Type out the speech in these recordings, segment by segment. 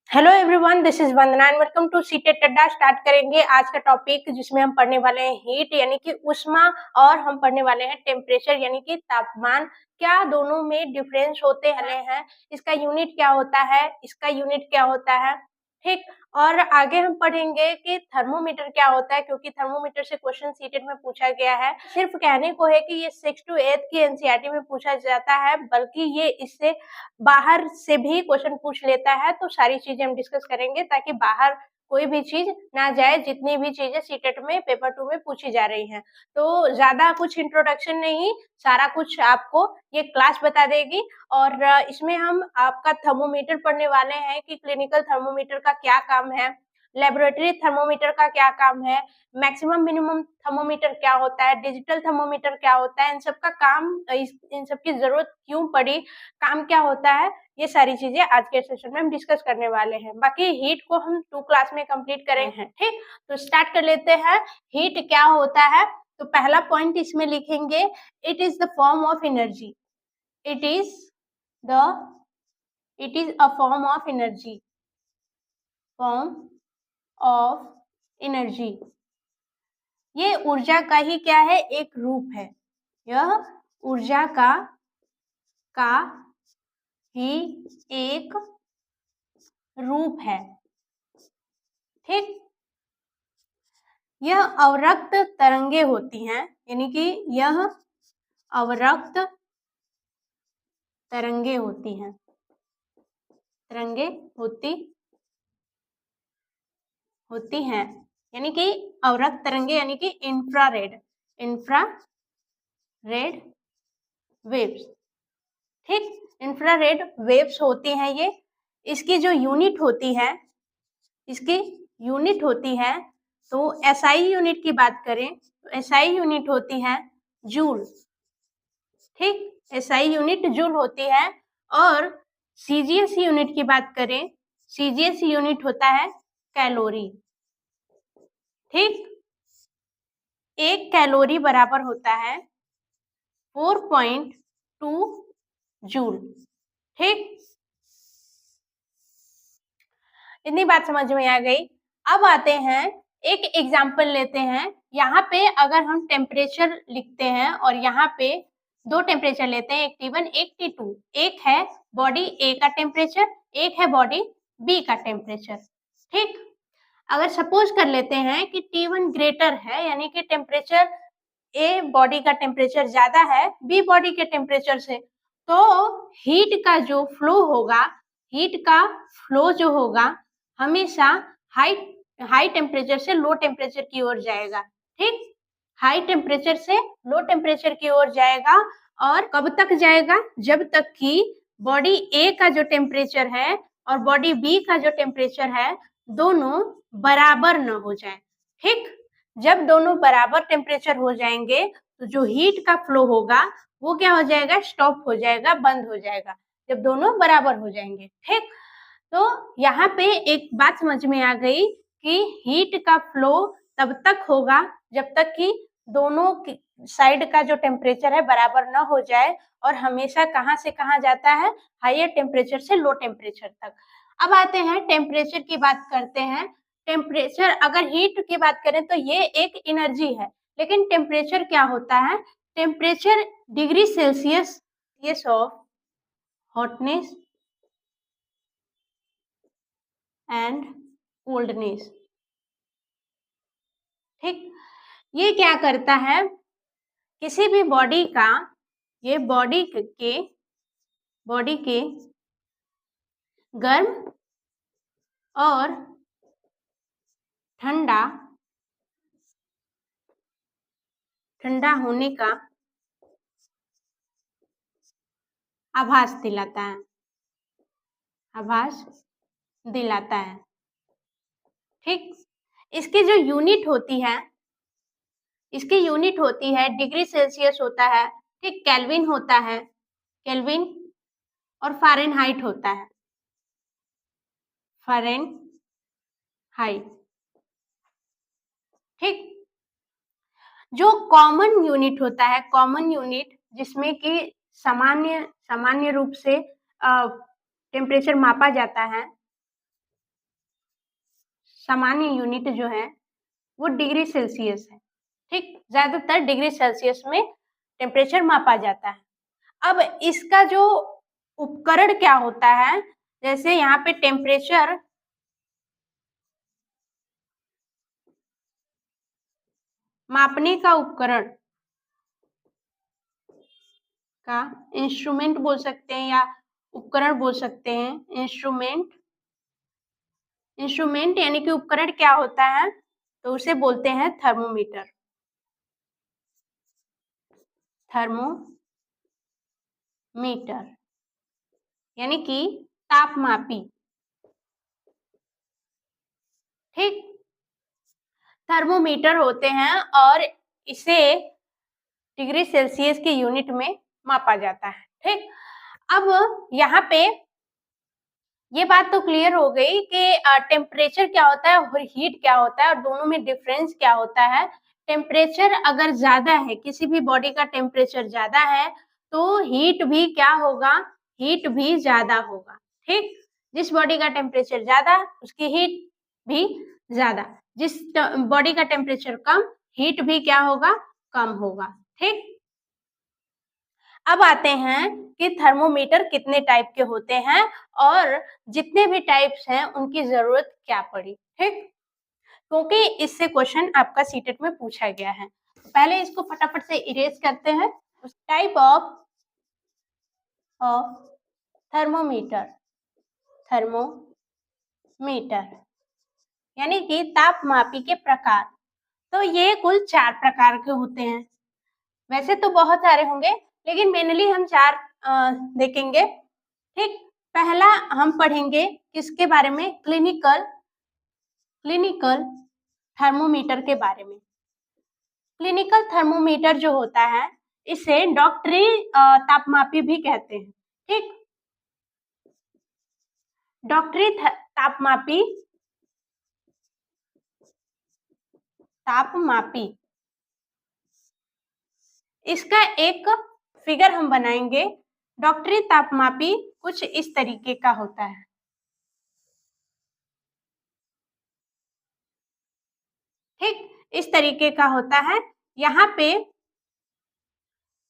Hello everyone, this is Vandana and welcome to CTET Adda. Start करेंगे आज का टॉपिक जिसमें हम पढ़ने वाले हैं हीट यानी कि ऊष्मा और हम पढ़ने वाले हैं टेम्परेचर यानी कि तापमान। क्या दोनों में डिफरेंस होते हैं, इसका यूनिट क्या होता है, इसका यूनिट क्या होता है, ठीक। और आगे हम पढ़ेंगे कि थर्मोमीटर क्या होता है, क्योंकि थर्मोमीटर से क्वेश्चन सीटेट में पूछा गया है। सिर्फ कहने को है कि ये 6 to 8 की एनसीईआरटी में पूछा जाता है, बल्कि ये इससे बाहर से भी क्वेश्चन पूछ लेता है। तो सारी चीजें हम डिस्कस करेंगे ताकि बाहर कोई भी चीज ना जाए, जितनी भी चीजें सीटेट में पेपर 2 में पूछी जा रही हैं। तो ज्यादा कुछ इंट्रोडक्शन नहीं, सारा कुछ आपको ये क्लास बता देगी। और इसमें हम आपका थर्मोमीटर पढ़ने वाले हैं कि क्लिनिकल थर्मोमीटर का क्या काम है, लेबोरेटरी थर्मोमीटर का क्या काम है, मैक्सिमम मिनिमम थर्मोमीटर क्या होता है, डिजिटल थर्मोमीटर क्या होता है, इन सब का काम, इन सब की जरूरत क्यों पड़ी, काम क्या होता है, ये सारी चीजें आज के सेशन में हम डिस्कस करने वाले हैं। बाकी हीट को हम 2 क्लास में कंप्लीट करेंगे, ठीक। तो स्टार्ट कर लेते हैं। हीट क्या होता है, तो पहला पॉइंट इसमें लिखेंगे, it is the form of energy. It is the it is a form of energy, form of energy. ये ऊर्जा का ही क्या है, एक रूप है। यह ऊर्जा का ही एक रूप है, ठीक। यह अवरक्त तरंगे होती हैं, यानी कि यह अवरक्त तरंगे होती हैं, तरंगे होती हैं, यानी कि अवरक्त तरंगे यानी कि इंफ्रारेड वेव्स, ठीक। इंफ्रारेड वेव्स होती हैं ये। इसकी जो यूनिट होती है, तो एसआई यूनिट की बात करें तो एसआई यूनिट होती है जूल, ठीक। एसआई यूनिट जूल होती है। और सीजीएस यूनिट की बात करें, सीजीएस यूनिट होता है कैलोरी, ठीक। 1 कैलोरी बराबर होता है 4.2 जूल, ठीक। इतनी बात समझ में आ गई। अब आते हैं, एक एग्जाम्पल लेते हैं। यहाँ पे अगर हम टेम्परेचर लिखते हैं और यहाँ पे 2 टेम्परेचर लेते हैं, एक T1 एक T2। एक है बॉडी ए का टेम्परेचर, एक है बॉडी बी का टेम्परेचर, ठीक। अगर सपोज कर लेते हैं कि T1 ग्रेटर है, यानी कि टेम्परेचर ए बॉडी का टेम्परेचर ज्यादा है बी बॉडी के टेम्परेचर से, तो हीट का जो फ्लो जो होगा हमेशा हाई टेम्परेचर से लो टेम्परेचर की ओर जाएगा, ठीक। हाई टेम्परेचर से लो टेम्परेचर की ओर जाएगा। और कब तक जाएगा, जब तक कि बॉडी ए का जो टेम्परेचर है और बॉडी बी का जो टेम्परेचर है दोनों बराबर न हो जाए, ठीक। जब दोनों बराबर टेम्परेचर हो जाएंगे तो जो हीट का फ्लो होगा वो क्या हो जाएगा, स्टॉप हो जाएगा, बंद हो जाएगा, जब दोनों बराबर हो जाएंगे, ठीक। तो यहाँ पे एक बात समझ में आ गई कि हीट का फ्लो तब तक होगा जब तक कि दोनों साइड का जो टेम्परेचर है बराबर न हो जाए, और हमेशा कहाँ से कहाँ जाता है, हायर टेम्परेचर से लो टेम्परेचर तक। अब आते हैं टेम्परेचर की बात करते हैं। टेम्परेचर, अगर हीट की बात करें तो ये एक एनर्जी है, लेकिन टेम्परेचर क्या होता है, temperature degree Celsius of hotness and coldness, ठीक। ये क्या करता है, किसी भी बॉडी का, ये बॉडी के गर्म और ठंडा होने का आभास दिलाता है, ठीक। इसकी जो यूनिट होती है डिग्री सेल्सियस होता है, ठीक। केल्विन होता है, केल्विन, और फ़ारेनहाइट होता है, फ़ारेनहाइट, ठीक। जो कॉमन यूनिट होता है, कॉमन यूनिट जिसमें कि सामान्य रूप से टेम्परेचर मापा जाता है, सामान्य यूनिट जो है वो डिग्री सेल्सियस है। ठीक, ज्यादातर डिग्री सेल्सियस में टेम्परेचर मापा जाता है। अब इसका जो उपकरण क्या होता है, जैसे यहाँ पे टेम्परेचर मापने का उपकरण का इंस्ट्रूमेंट बोल सकते हैं या उपकरण बोल सकते हैं। इंस्ट्रूमेंट यानी कि उपकरण क्या होता है, तो उसे बोलते हैं थर्मोमीटर। थर्मोमीटर यानी कि तापमापी। ठीक, थर्मोमीटर होते हैं और इसे डिग्री सेल्सियस की यूनिट में मापा जाता है। ठीक, अब यहाँ पे ये बात तो क्लियर हो गई कि टेम्परेचर क्या होता है और हीट क्या होता है और दोनों में डिफरेंस क्या होता है। टेम्परेचर अगर ज्यादा है, किसी भी बॉडी का टेम्परेचर ज्यादा है तो हीट भी क्या होगा, हीट भी ज्यादा होगा। ठीक, जिस बॉडी का टेम्परेचर ज्यादा उसकी हीट भी ज्यादा, जिस बॉडी का टेम्परेचर कम हीट भी क्या होगा, कम होगा। ठीक, अब आते हैं कि थर्मोमीटर कितने टाइप के होते हैं और जितने भी टाइप्स हैं उनकी जरूरत क्या पड़ी। ठीक, क्योंकि इससे क्वेश्चन आपका सीटेट में पूछा गया है। पहले इसको फटाफट से इरेज करते हैं। टाइप ऑफ थर्मोमीटर, थर्मोमीटर यानी कि तापमापी के प्रकार। तो ये कुल 4 प्रकार के होते हैं। वैसे तो बहुत सारे होंगे लेकिन मेनली हम 4 देखेंगे। ठीक, पहला हम पढ़ेंगे किसके बारे में, क्लिनिकल थर्मोमीटर के बारे में। क्लिनिकल थर्मोमीटर जो होता है इसे डॉक्टरी तापमापी भी कहते हैं। ठीक, डॉक्टरी तापमापी इसका एक फिगर हम बनाएंगे। डॉक्टरी तापमापी कुछ इस तरीके का होता है। ठीक, इस तरीके का होता है। यहाँ पे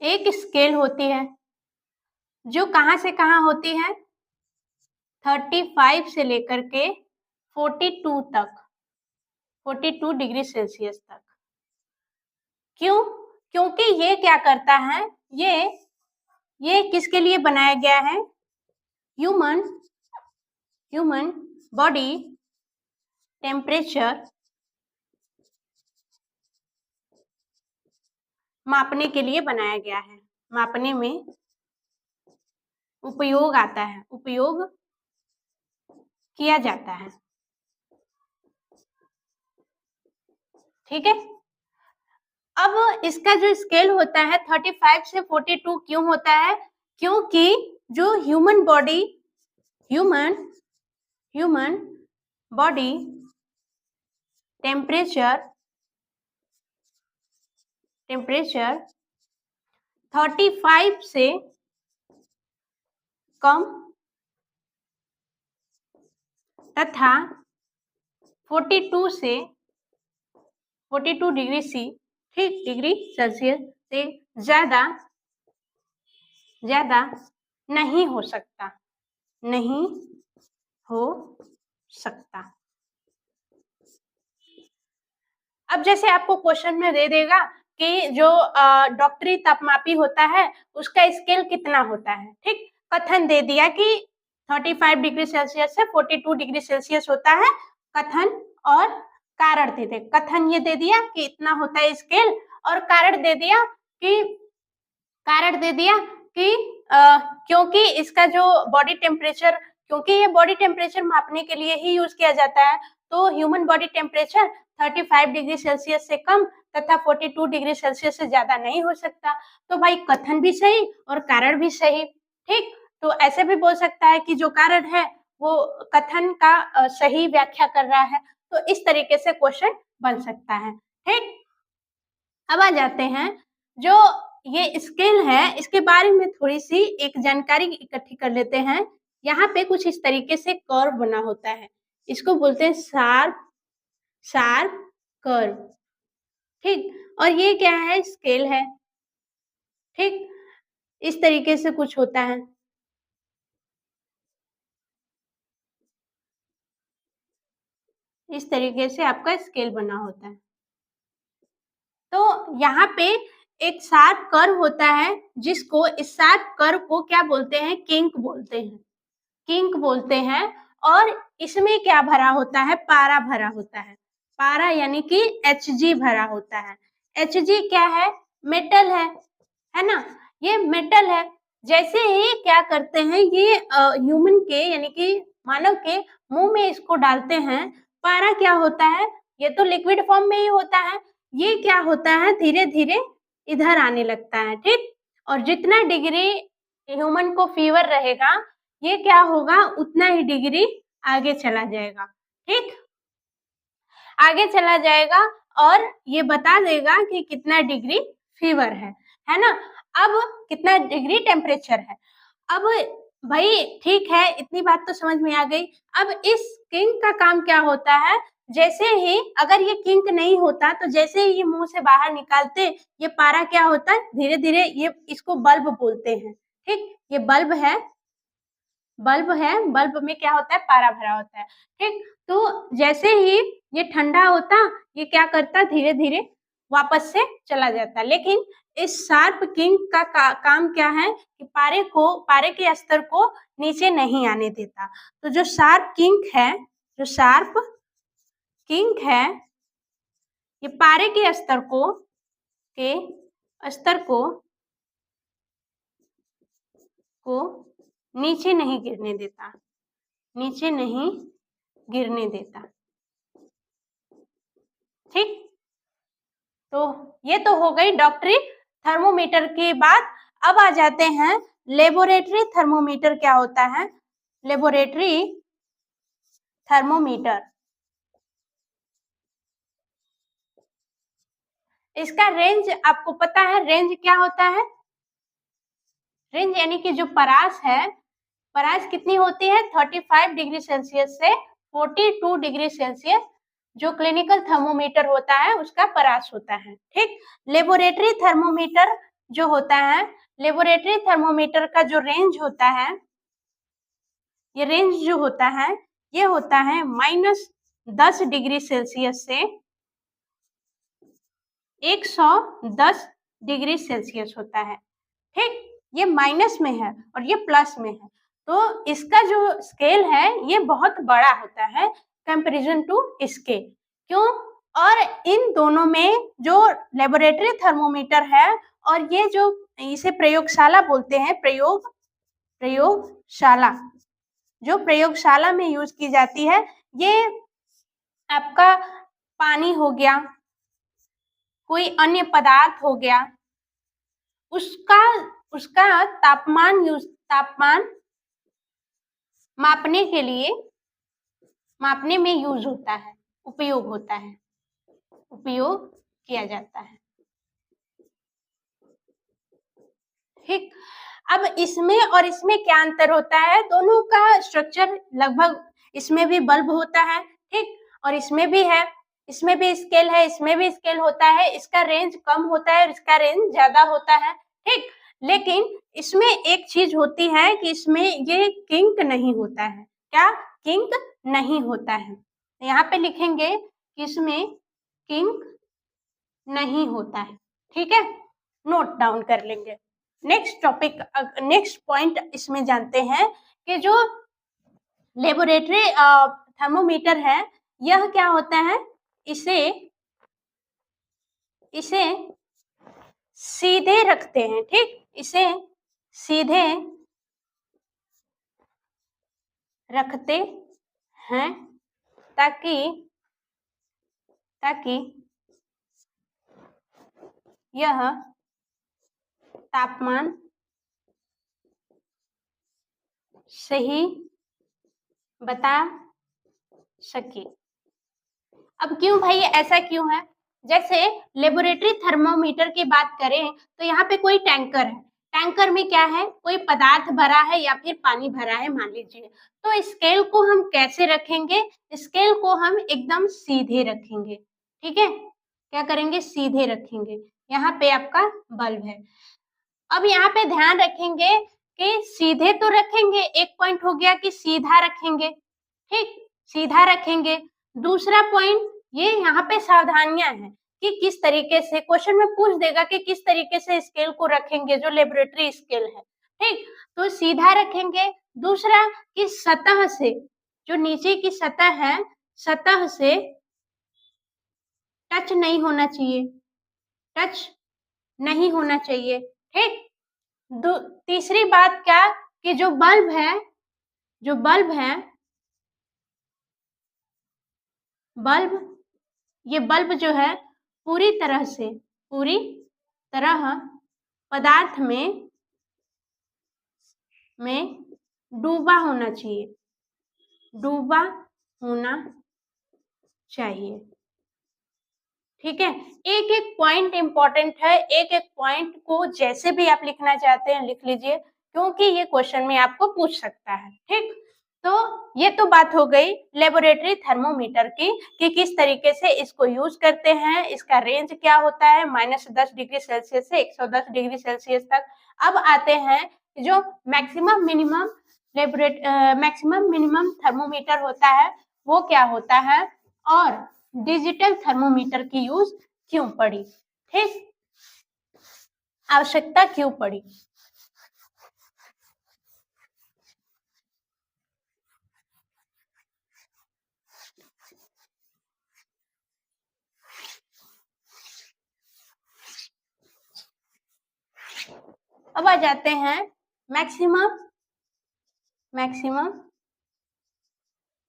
एक स्केल होती है जो कहाँ से कहाँ होती है, 35 से लेकर के 42 तक, 42 डिग्री सेल्सियस तक। क्यों? क्योंकि ये क्या करता है, ये किसके लिए बनाया गया है, ह्यूमन बॉडी टेम्परेचर मापने के लिए बनाया गया है। मापने में उपयोग आता है, उपयोग किया जाता है। ठीक है, अब इसका जो स्केल होता है 35 से 42 क्यों होता है, क्योंकि जो ह्यूमन बॉडी टेम्परेचर 35 से कम तथा 42 डिग्री सी, ठीक, डिग्री सेल्सियस से ज्यादा नहीं हो सकता, अब जैसे आपको क्वेश्चन में दे देगा कि जो डॉक्टरी तापमापी होता है उसका स्केल कितना होता है। ठीक, कथन दे दिया कि 35 डिग्री सेल्सियस से 42 डिग्री सेल्सियस होता है, कथन और कारण दे दे। कथन ये दे दिया कि इतना होता है स्केल, और कारण दे दिया कि क्योंकि इसका जो बॉडी टेम्परेचर, क्योंकि ये बॉडी टेम्परेचर मापने के लिए ही यूज किया जाता है, तो human body temperature 35 degree Celsius से कम तथा 42 डिग्री सेल्सियस से ज्यादा नहीं हो सकता। तो भाई कथन भी सही और कारण भी सही। ठीक, तो ऐसे भी बोल सकता है कि जो कारण है वो कथन का सही व्याख्या कर रहा है। तो इस तरीके से क्वेश्चन बन सकता है। ठीक, अब आ जाते हैं जो ये स्केल है इसके बारे में थोड़ी सी एक जानकारी इकट्ठी कर लेते हैं। यहाँ पे कुछ इस तरीके से कर्व बना होता है, इसको बोलते हैं शार्प शार्प कर्व, ठीक। और ये क्या है, स्केल है, ठीक। इस तरीके से कुछ होता है। इस तरीके से आपका स्केल बना होता है। तो यहाँ पे एक शार्प कर्व होता है, जिसको इस शार्प कर्व को क्या बोलते हैं, किंक बोलते हैं, किंक बोलते हैं। और इसमें क्या भरा होता है, पारा भरा होता है, पारा यानी कि Hg भरा होता है। Hg क्या है, मेटल है ना, ये मेटल है। जैसे ही क्या करते हैं, ये ह्यूमन के यानी कि मानव के मुंह में इसको डालते हैं, पारा क्या होता है, ये तो लिक्विड फॉर्म में ही होता है, ये क्या होता है, धीरे धीरे इधर आने लगता है, ठीक। और जितना डिग्री ह्यूमन को फीवर रहेगा, ये क्या होगा, उतना ही डिग्री आगे चला जाएगा, ठीक। आगे चला जाएगा और ये बता देगा कि कितना डिग्री फीवर है ना। अब कितना डिग्री टेम्परेचर है। अब भाई ठीक है, इतनी बात तो समझ में आ गई। अब इस किंक का काम क्या होता है, जैसे ही अगर ये किंक नहीं होता तो जैसे ही ये मुंह से बाहर निकालते, ये पारा क्या होता है, धीरे धीरे ये इसको बल्ब बोलते हैं, ठीक। ये बल्ब है, बल्ब है, बल्ब में क्या होता है, पारा भरा होता है, ठीक। तो जैसे ही ये ठंडा होता, ये क्या करता, धीरे धीरे वापस से चला जाता। लेकिन इस शार्प किंग का काम क्या है कि पारे के स्तर को नीचे नहीं आने देता। तो जो शार्प किंग है, जो शार्प किंग है, ये पारे के स्तर को नीचे नहीं गिरने देता, नीचे नहीं गिरने देता, ठीक। तो ये तो हो गई डॉक्टरी थर्मोमीटर की बात। अब आ जाते हैं लेबोरेटरी थर्मोमीटर क्या होता है। लेबोरेटरी थर्मोमीटर, इसका रेंज आपको पता है, रेंज क्या होता है, रेंज यानी कि जो परास है, परास कितनी होती है, 35 डिग्री सेल्सियस से 42 डिग्री सेल्सियस जो क्लिनिकल थर्मोमीटर होता है उसका परास होता है, ठीक। लेबोरेटरी थर्मोमीटर जो होता है, लेबोरेटरी थर्मोमीटर का जो रेंज होता है, ये रेंज जो होता है, ये होता है -10 डिग्री सेल्सियस से 110 डिग्री सेल्सियस होता है, ठीक। ये माइनस में है और ये प्लस में है, तो इसका जो स्केल है ये बहुत बड़ा होता है कंपैरिजन टू इसके। क्यों, और इन दोनों में जो लेबोरेटरी थर्मोमीटर है और ये जो इसे प्रयोगशाला बोलते हैं, प्रयोगशाला, जो प्रयोगशाला में यूज की जाती है, ये आपका पानी हो गया, कोई अन्य पदार्थ हो गया, उसका उसका तापमान मापने के लिए, मापने में यूज होता है, उपयोग होता है, उपयोग किया जाता है, ठीक। अब इसमें और इसमें क्या अंतर होता है, दोनों का स्ट्रक्चर लगभग, इसमें भी बल्ब होता है, ठीक, और इसमें भी है, इसमें भी स्केल है, इसमें भी स्केल होता है, इसका रेंज कम होता है और इसका रेंज ज्यादा होता है, ठीक। लेकिन इसमें एक चीज होती है कि इसमें ये किंक नहीं होता है, क्या, किंक नहीं होता है। यहाँ पे लिखेंगे कि इसमें किंक नहीं होता है, ठीक है, नोट डाउन कर लेंगे। नेक्स्ट टॉपिक, नेक्स्ट पॉइंट इसमें जानते हैं कि जो लेबोरेटरी थर्मोमीटर है, यह क्या होता है, इसे इसे सीधे रखते हैं, ठीक, इसे सीधे रखते हैं ताकि यह तापमान सही बता सके। अब क्यों भाई ऐसा क्यों है, जैसे लेबोरेटरी थर्मोमीटर की बात करें तो यहाँ पे कोई टैंकर है, टैंकर में क्या है, कोई पदार्थ भरा है या फिर पानी भरा है मान लीजिए, तो स्केल को हम कैसे रखेंगे, स्केल को हम एकदम सीधे रखेंगे, ठीक है, क्या करेंगे, सीधे रखेंगे। यहाँ पे आपका बल्ब है। अब यहाँ पे ध्यान रखेंगे कि सीधे तो रखेंगे, एक पॉइंट हो गया कि सीधा रखेंगे, ठीक, सीधा रखेंगे। दूसरा पॉइंट, ये यहाँ पे सावधानियां हैं कि किस तरीके से क्वेश्चन में पूछ देगा कि किस तरीके से स्केल को रखेंगे, जो लेबोरेटरी स्केल है, ठीक, तो सीधा रखेंगे। दूसरा कि सतह से, जो नीचे की सतह है, सतह से टच नहीं होना चाहिए, टच नहीं होना चाहिए, ठीक। तीसरी बात क्या, कि जो बल्ब है, जो बल्ब है, बल्ब, ये बल्ब जो है पूरी तरह से, पूरी तरह पदार्थ में डूबा होना चाहिए, डूबा होना चाहिए, ठीक है। एक एक पॉइंट इंपॉर्टेंट है, एक एक पॉइंट को जैसे भी आप लिखना चाहते हैं लिख लीजिए, क्योंकि ये क्वेश्चन में आपको पूछ सकता है, ठीक। तो ये तो बात हो गई लेबोरेटरी थर्मोमीटर की, कि किस तरीके से इसको यूज करते हैं, इसका रेंज क्या होता है, -10 डिग्री सेल्सियस से 110 डिग्री सेल्सियस तक। अब आते हैं जो मैक्सिमम मिनिमम थर्मोमीटर होता है, वो क्या होता है, और डिजिटल थर्मोमीटर की यूज क्यों पड़ी, ठीक, आवश्यकता क्यों पड़ी। अब आ जाते हैं मैक्सिमम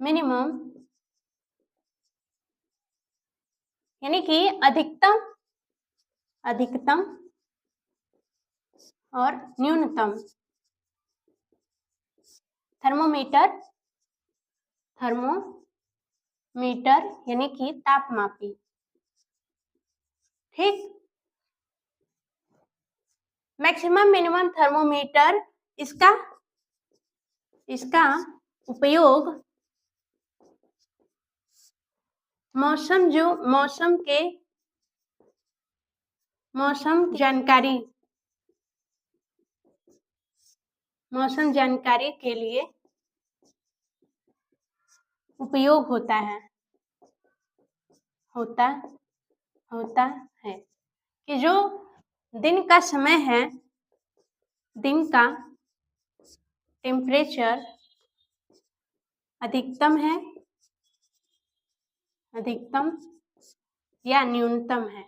मिनिमम, यानी कि अधिकतम और न्यूनतम थर्मोमीटर यानी कि तापमापी, ठीक। मैक्सिमम मिनिमम थर्मोमीटर, इसका उपयोग मौसम जानकारी के लिए उपयोग होता है कि जो दिन का समय है, दिन का टेम्परेचर अधिकतम या न्यूनतम है,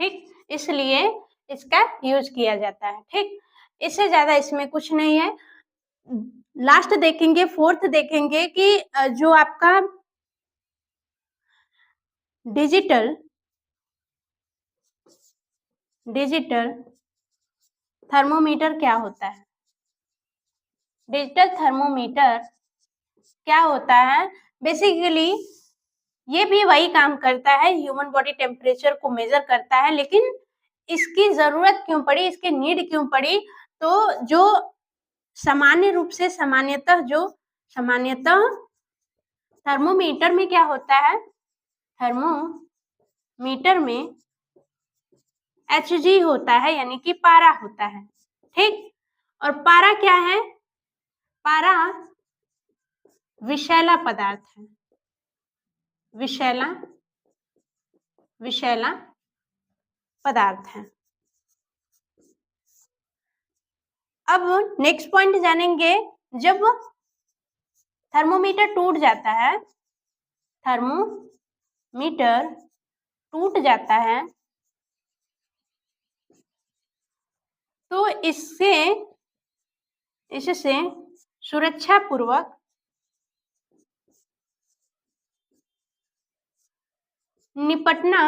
ठीक, इसलिए इसका यूज किया जाता है, ठीक। इससे ज्यादा इसमें कुछ नहीं है। लास्ट देखेंगे, फोर्थ देखेंगे कि जो आपका डिजिटल थर्मोमीटर क्या होता है। डिजिटल थर्मोमीटर क्या होता है, बेसिकली ये भी वही काम करता है, ह्यूमन बॉडी टेम्परेचर को मेजर करता है, लेकिन इसकी जरूरत क्यों पड़ी, इसकी नीड क्यों पड़ी, तो जो सामान्य रूप से सामान्यतः थर्मोमीटर में क्या होता है, थर्मोमीटर में Hg होता है, यानी कि पारा होता है, ठीक। और पारा क्या है, पारा विषैला पदार्थ है, विषैला पदार्थ है। अब नेक्स्ट पॉइंट जानेंगे, जब थर्मोमीटर टूट जाता है, तो इससे सुरक्षा पूर्वक निपटना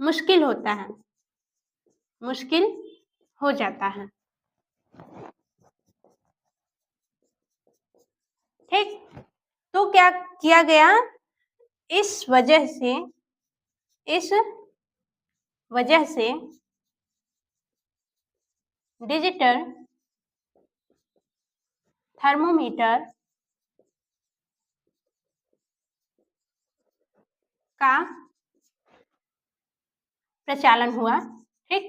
मुश्किल हो जाता है, ठीक। तो क्या किया गया, इस वजह से डिजिटल थर्मोमीटर का प्रचलन हुआ। ठीक,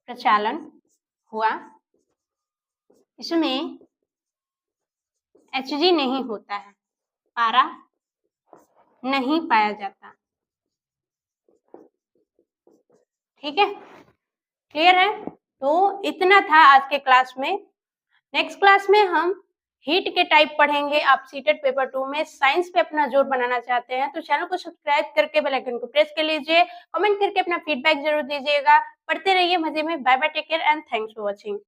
प्रचलन हुआ। इसमें Hg नहीं होता है, पारा नहीं पाया जाता। ठीक है, क्लियर है? तो इतना था आज के क्लास में। नेक्स्ट क्लास में हम हीट के टाइप पढ़ेंगे। आप सीटेट पेपर 2 में साइंस पे अपना जोर बनाना चाहते हैं तो चैनल को सब्सक्राइब करके बेल आइकन को प्रेस कर लीजिए। कमेंट करके अपना फीडबैक जरूर दीजिएगा। पढ़ते रहिए मजे में। Bye bye, take care and thanks for watching.